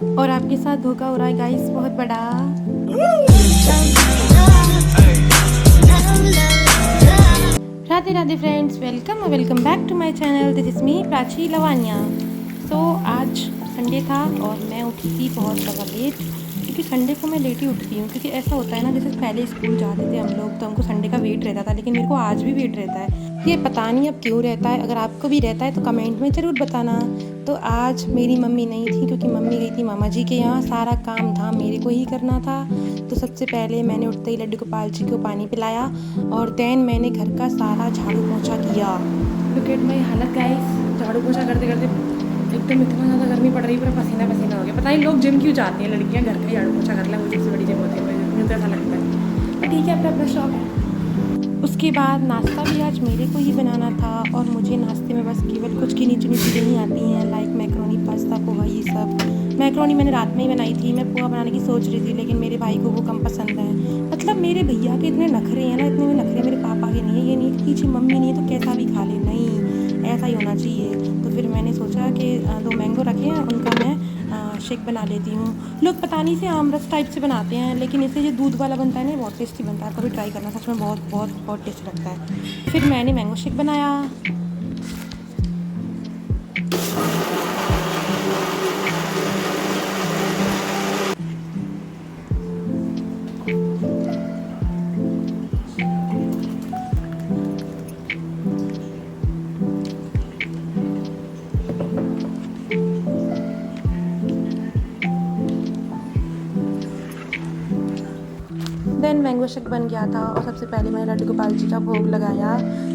और आपके साथ धोखा हो रहा है गाइस, बहुत बड़ा। Radhe Radhe friends, welcome back to my channel. This is me Prachi Lavania. So आज संडे था और मैं उठी थी बहुत ज़्यादा लेट, क्योंकि संडे को मैं लेट ही उठती हूँ। क्योंकि ऐसा होता है ना, जैसे पहले स्कूल जाते थे हम लोग तो हमको संडे का वेट रहता था, लेकिन मेरे को आज भी वेट रहता है। ये पता नहीं अब क्यों रहता है। अगर आपको भी रहता है तो कमेंट में ज़रूर बताना। तो आज मेरी मम्मी नहीं थी, क्योंकि मम्मी गई थी मामा जी के यहाँ। सारा काम धाम मेरे को ही करना था। तो सबसे पहले मैंने उठते ही लड्डू गोपाल जी को पानी पिलाया और देन मैंने घर का सारा झाड़ू पोछा किया। लुक एट माय हालत गाइस, झाड़ू पोछा करते करते एकदम इतना ज़्यादा गर्मी पड़ रही है, पूरा पसीना पसीना हो गया। पता नहीं लोग जिम क्यों जाती हैं लड़कियाँ, घर का ही झाड़ू पोछा कर लें, वो सबसे बड़ी जिम होती है। मुझे तो ऐसा लगता है, पर ठीक है, अपना अपना शौक है। उसके बाद नाश्ता भी आज मेरे को ही बनाना था, और मुझे नाश्ते में बस केवल कुछ गिनी चुनी चीज़ें ही आती हैं, लाइक मैक्रोनी, पास्ता, पोहा, ये सब। मैक्रोनी मैंने रात में ही बनाई थी। मैं पोहा बनाने की सोच रही थी, लेकिन मेरे भाई को वो कम पसंद है। मतलब मेरे भैया के इतने नखरे हैं ना, इतने में नखरे मेरे पापा के नहीं है। ये नहीं कि पीछे मम्मी नहीं है तो कैसा भी खा ले, नहीं, ऐसा ही होना चाहिए। तो फिर मैंने सोचा कि 2 मैंगो रखे हैं, उनका मैं शेक बना लेती हूँ। लोग पता नहीं से आमरस टाइप से बनाते हैं, लेकिन इससे जो दूध वाला बनता है ना, बहुत टेस्टी बनता है। कभी ट्राई करना, सच में बहुत बहुत बहुत टेस्टी लगता है। फिर मैंने मैंगो शेक बनाया। देन मैंगो शेक बन गया था, और सबसे पहले मैंने लड्डू गोपाल जी का भोग लगाया।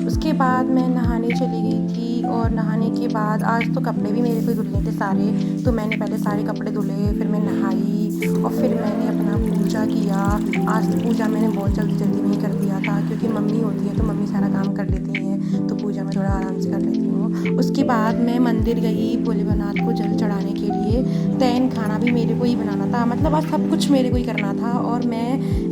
उसके बाद मैं नहाने चली गई थी, और नहाने के बाद आज तो कपड़े भी मेरे को धुलने थे सारे। तो मैंने पहले सारे कपड़े धुले, फिर मैं नहाई, और फिर मैंने अपना पूजा किया। आज तो पूजा मैंने बहुत जल्दी जल्दी में ही कर दिया था, क्योंकि मम्मी होती है तो मम्मी सारा काम कर लेती हैं, तो पूजा मैं थोड़ा आराम से कर लेती हूँ। उसके बाद मैं मंदिर गई भोलेनाथ को जल चढ़ाने के लिए। दैन खाना भी मेरे को ही बनाना था, मतलब आज सब कुछ मेरे को ही करना था। और मैं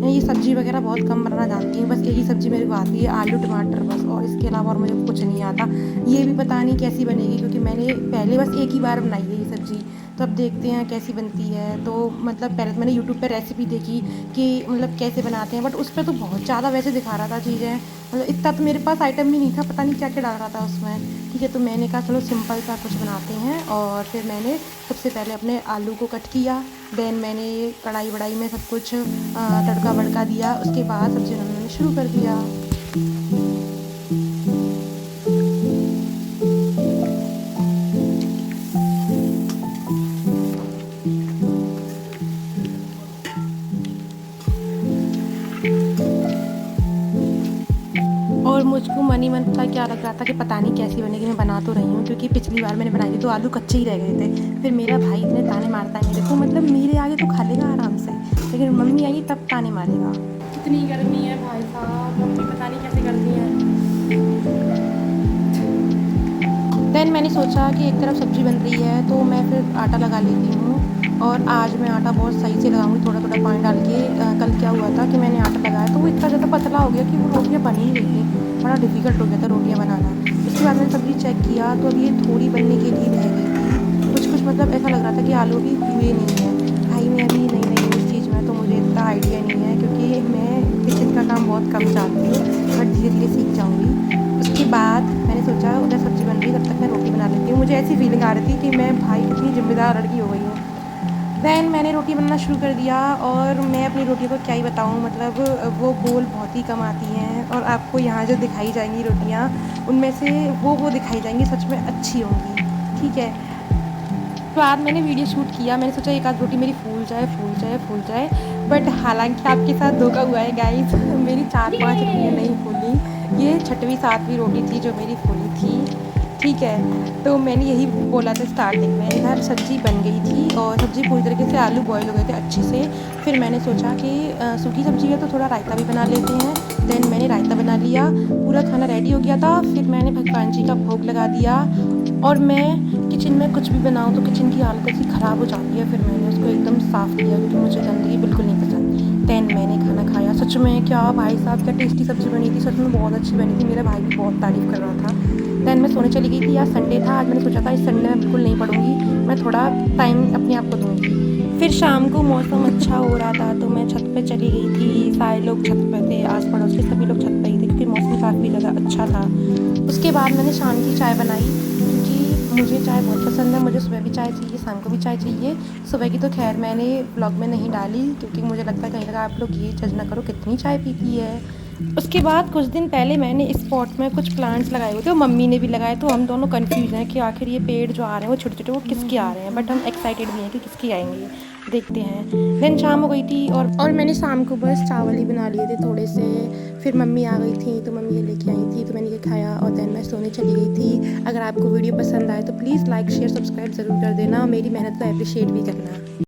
ये सब्ज़ी वगैरह बहुत कम बनाना जानती हूँ, बस यही सब्ज़ी मेरे को आती है, आलू टमाटर बस, और इसके अलावा और मुझे कुछ नहीं आता। ये भी पता नहीं कैसी बनेगी, क्योंकि मैंने पहले बस एक ही बार बनाई है ये सब्ज़ी। तो अब देखते हैं कैसी बनती है। तो मतलब पहले तो मैंने यूट्यूब पर रेसिपी देखी कि मतलब कैसे बनाते हैं, बट उस पर तो बहुत ज़्यादा वैसे दिखा रहा था चीज़ें। मतलब इतना तो मेरे पास आइटम भी नहीं था, पता नहीं क्या क्या डाल रहा था उसमें। ठीक है, तो मैंने कहा चलो सिंपल सा कुछ बनाते हैं। और फिर मैंने सबसे पहले अपने आलू को कट किया। देन मैंने कढ़ाई वढ़ाई में सब कुछ तड़का वड़का दिया। उसके बाद सब्ज़ी बनाना शुरू कर दिया। और मुझको मन ही मन पता क्या लग रहा था कि पता नहीं कैसी बनेगी। मैं बना तो रही हूँ, क्योंकि पिछली बार मैंने बनाई थी तो आलू कच्चे ही रह गए थे। फिर मेरा भाई इतने ताने मारता है मेरे को, मतलब मेरे आगे तो खा लेगा आराम से, लेकिन मम्मी आएगी तब ताने मारेगा। कितनी गर्मी है भाई साहब, मम्मी पता नहीं कैसे करती हैं। देन मैंने सोचा कि एक तरफ सब्ज़ी बन रही है तो मैं फिर आटा लगा लेती हूँ। और आज मैं आटा बहुत सही से लगाऊंगी, थोड़ा थोड़ा पानी डाल के। कल क्या हुआ था कि मैंने आटा लगाया तो वो इतना ज़्यादा पतला हो गया कि वो रोटियाँ बन ही नहीं थी। बड़ा डिफ़िकल्ट हो गया था रोटियाँ बनाना। उसके बाद मैंने सब्ज़ी चेक किया तो अब ये थोड़ी बनने के लिए रह गई थी। कुछ कुछ मतलब ऐसा लग रहा था कि आलू भी हुए नहीं हैं। भाई मैं अभी नई नई हूँ इस चीज़ में, तो मुझे इतना आइडिया नहीं है, क्योंकि मैं किचन का काम बहुत कम जानती हूँ, बट धीरे धीरे सीख जाऊँगी। उसके बाद मैंने सोचा उधर सब्ज़ी बन रही है, तब तक मैं रोटी बना लेती हूँ। मुझे ऐसी फीलिंग आ रही थी कि मैं भाई कितनी ज़िम्मेदार लड़की हो गई हूँ। देन मैंने रोटी बनाना शुरू कर दिया, और मैं अपनी रोटी को क्या ही बताऊँ, मतलब वो गोल बहुत ही कम आती हैं। और आपको यहाँ जो दिखाई जाएंगी रोटियाँ, उनमें से वो दिखाई जाएंगी सच में अच्छी होंगी। ठीक है, बाद मैंने वीडियो शूट किया। मैंने सोचा एक आध रोटी मेरी फूल जाए फूल जाए फूल जाए, बट हालांकि आपके साथ धोखा हुआ है गाइस। मेरी 4-5 रोटियाँ नहीं फूली। ये 6वीं 7वीं रोटी थी जो मेरी फूली थी। ठीक है, तो मैंने यही बोला था स्टार्टिंग में। इधर सब्ज़ी बन गई थी, और सब्ज़ी पूरी तरीके से आलू बॉयल हो गए थे अच्छे से। फिर मैंने सोचा कि सूखी सब्ज़ी है तो थोड़ा रायता भी बना लेते हैं। देन मैंने रायता बना लिया, पूरा खाना रेडी हो गया था। फिर मैंने भगवान जी का भोग लगा दिया। और मैं किचन में कुछ भी बनाऊँ तो किचन की हालत ऐसी ख़राब हो जाती है, फिर मैंने उसको एकदम साफ़ किया, क्योंकि मुझे गंदगी बिल्कुल नहीं पसंद। देन मैंने खाना खाया। सच में क्या भाई साहब, क्या टेस्टी सब्ज़ी बनी थी, सच में बहुत अच्छी बनी थी। मेरा भाई भी बहुत तारीफ़ कर रहा था। देन मैं सोने चली गई थी। आज संडे था, आज मैंने सोचा था इस संडे में बिल्कुल नहीं पढ़ूँगी, मैं थोड़ा टाइम अपने आप को दूँगी। फिर शाम को मौसम अच्छा हो रहा था तो मैं छत पे चली गई थी। सारे लोग छत पे थे, आस-पड़ोस के सभी लोग छत पे ही थे क्योंकि मौसम काफ़ी ज़्यादा अच्छा था। उसके बाद मैंने शाम की चाय बनाई क्योंकि मुझे चाय बहुत पसंद है। मुझे सुबह भी चाय चाहिए, शाम को भी चाय चाहिए। सुबह की तो ख़ैर मैंने व्लॉग में नहीं डाली क्योंकि मुझे लगता है कहीं लगा आप लोग ये जज ना करो कितनी चाय पीती है। उसके बाद कुछ दिन पहले मैंने इस पॉट में कुछ प्लांट्स लगाए हुए थे और मम्मी ने भी लगाए, तो हम दोनों कंफ्यूज हैं कि आखिर ये पेड़ जो आ रहे हैं वो छोटे-छोटे वो किसके आ रहे हैं, बट हम एक्साइटेड भी हैं कि किसके आएँगे, देखते हैं। देन शाम हो गई थी और मैंने शाम को बस चावल ही बना लिए थे थोड़े से। फिर मम्मी आ गई थी तो मम्मी ये लेके आई थी तो मैंने ये खाया और देन मैं सोने चली गई थी। अगर आपको वीडियो पसंद आए तो प्लीज़ लाइक, शेयर, सब्सक्राइब ज़रूर कर देना, मेरी मेहनत को एप्रिशिएट भी करना।